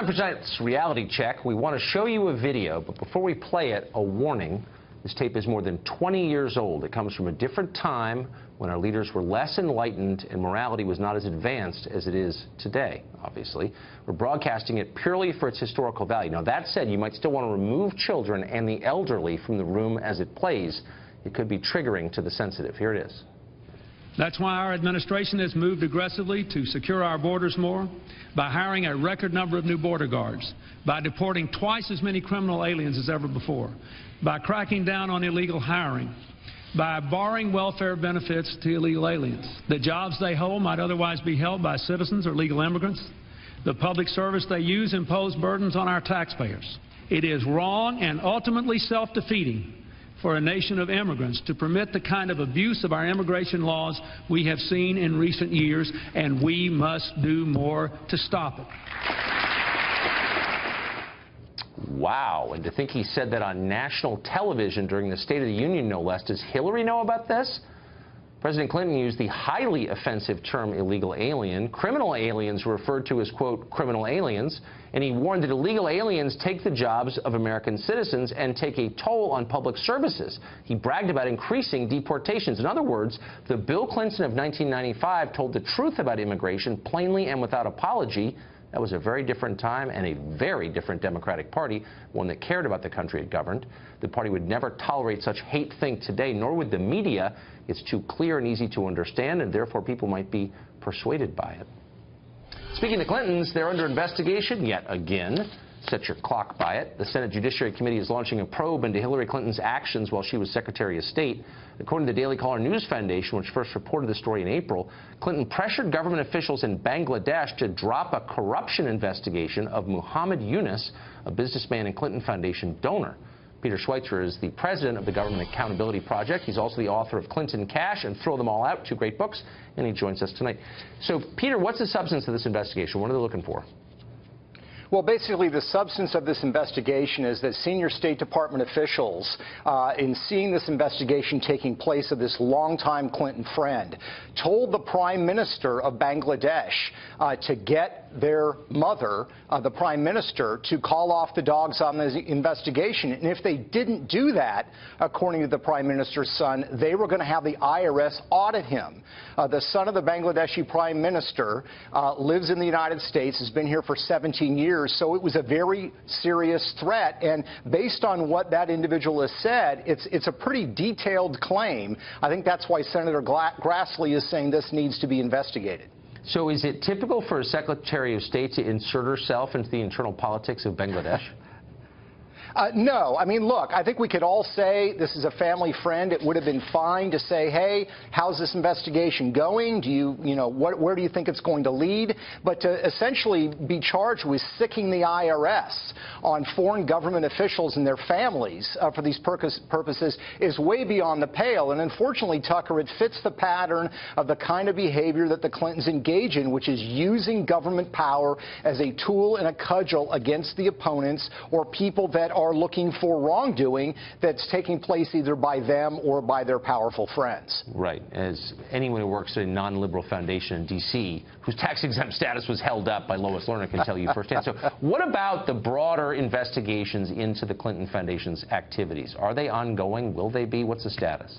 time for tonight's reality check. We want to show you a video, but before we play it, a warning. This tape is more than 20 years old. It comes from a different time when our leaders were less enlightened and morality was not as advanced as it is today, obviously. We're broadcasting it purely for its historical value. Now, that said, you might still want to remove children and the elderly from the room as it plays. It could be triggering to the sensitive. Here it is. That's why our administration has moved aggressively to secure our borders more, by hiring a record number of new border guards, by deporting twice as many criminal aliens as ever before, by cracking down on illegal hiring, by barring welfare benefits to illegal aliens. The jobs they hold might otherwise be held by citizens or legal immigrants. The public service they use impose burdens on our taxpayers. It is wrong and ultimately self-defeating for a nation of immigrants to permit the kind of abuse of our immigration laws we have seen in recent years, and we must do more to stop it. Wow, and to think he said that on national television during the State of the Union, no less. Does Hillary know about this? President Clinton used the highly offensive term illegal alien. Criminal aliens were referred to as, quote, criminal aliens, and he warned that illegal aliens take the jobs of American citizens and take a toll on public services. He bragged about increasing deportations. In other words, the Bill Clinton of 1995 told the truth about immigration plainly and without apology. That was a very different time and a very different Democratic Party, one that cared about the country it governed. The party would never tolerate such hate think today, nor would the media. It's too clear and easy to understand, and therefore people might be persuaded by it. Speaking of Clintons, they're under investigation yet again. Set your clock by it. The Senate Judiciary Committee is launching a probe into Hillary Clinton's actions while she was Secretary of State. According to the Daily Caller News Foundation, which first reported the story in April, Clinton pressured government officials in Bangladesh to drop a corruption investigation of Muhammad Yunus, a businessman and Clinton Foundation donor. Peter Schweitzer is the president of the Government Accountability Project. He's also the author of Clinton Cash and Throw Them All Out, two great books, and he joins us tonight. So, Peter, what's the substance of this investigation? What are they looking for? Well, basically, the substance of this investigation is that senior State Department officials, in seeing this investigation taking place of this longtime Clinton friend, told the Prime Minister of Bangladesh to get their mother, the Prime Minister, to call off the dogs on the investigation. And if they didn't do that, according to the Prime Minister's son, they were going to have the IRS audit him. The son of the Bangladeshi Prime Minister lives in the United States, has been here for 17 years. So it was a very serious threat, and based on what that individual has said, it's a pretty detailed claim. I think that's why Senator Grassley is saying this needs to be investigated. So is it typical for a Secretary of State to insert herself into the internal politics of Bangladesh? No. I mean, look, I think we could all say this is a family friend. It would have been fine to say, hey, how's this investigation going? Where do you think it's going to lead? But to essentially be charged with sicking the IRS on foreign government officials and their families for these purposes is way beyond the pale. And unfortunately, Tucker, it fits the pattern of the kind of behavior that the Clintons engage in, which is using government power as a tool and a cudgel against the opponents or people that are looking for wrongdoing that's taking place either by them or by their powerful friends. Right. As anyone who works at a non-liberal foundation in D.C., whose tax-exempt status was held up by Lois Lerner, can tell you firsthand. So what about the broader investigations into the Clinton Foundation's activities? Are they ongoing? Will they be? What's the status?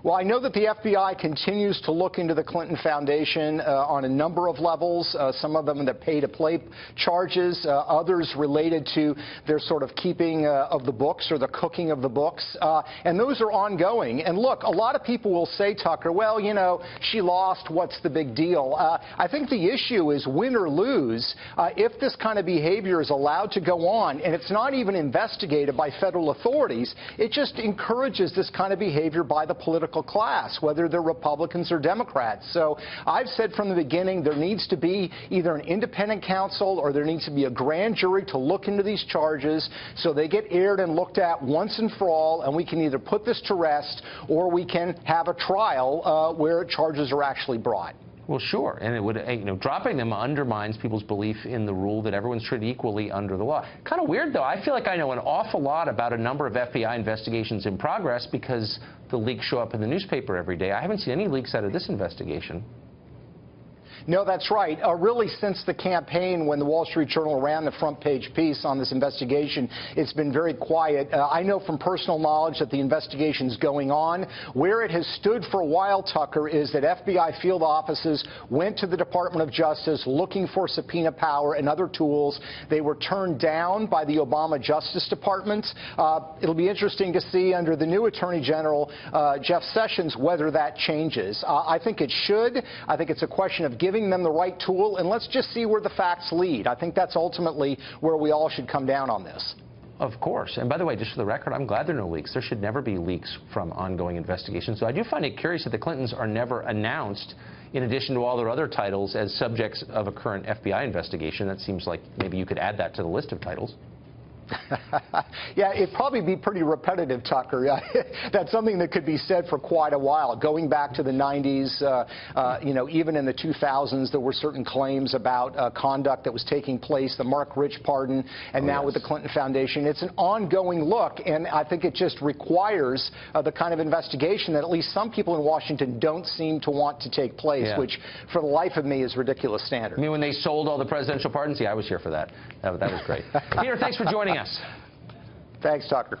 Well, I know that the FBI continues to look into the Clinton Foundation on a number of levels, some of them the pay-to-play charges, others related to their sort of keeping of the books or the cooking of the books, and those are ongoing. And look, a lot of people will say, Tucker, well, you know, she lost, what's the big deal? I think the issue is win or lose. If this kind of behavior is allowed to go on, and it's not even investigated by federal authorities, it just encourages this kind of behavior by the political class, whether they're Republicans or Democrats. So I've said from the beginning there needs to be either an independent counsel or there needs to be a grand jury to look into these charges so they get aired and looked at once and for all, and we can either put this to rest or we can have a trial where charges are actually brought. Well, sure, and it would, dropping them undermines people's belief in the rule that everyone's treated equally under the law. Kind of weird, though. I feel like I know an awful lot about a number of FBI investigations in progress because the leaks show up in the newspaper every day. I haven't seen any leaks out of this investigation. No, that's right. Really, since the campaign, when the Wall Street Journal ran the front page piece on this investigation, it's been very quiet. I know from personal knowledge that the investigation's going on. Where it has stood for a while, Tucker, is that FBI field offices went to the Department of Justice looking for subpoena power and other tools. They were turned down by the Obama Justice Department. It'll be interesting to see under the new Attorney General, Jeff Sessions, whether that changes. I think it should. I think it's a question of giving them the right tool, and let's just see where the facts lead. I think that's ultimately where we all should come down on this. Of course. And by the way, just for the record, I'm glad there are no leaks. There should never be leaks from ongoing investigations. So I do find it curious that the Clintons are never announced, in addition to all their other titles, as subjects of a current FBI investigation. That seems like maybe you could add that to the list of titles. Yeah, it'd probably be pretty repetitive, Tucker. That's something that could be said for quite a while. Going back to the 90s, even in the 2000s, there were certain claims about conduct that was taking place, the Mark Rich pardon, and now with the Clinton Foundation. It's an ongoing look, and I think it just requires the kind of investigation that at least some people in Washington don't seem to want to take place, which, for the life of me, is ridiculous standard. I mean, when they sold all the presidential pardons? Yeah, I was here for that. That was great. Peter, thanks for joining us. Thanks, Tucker.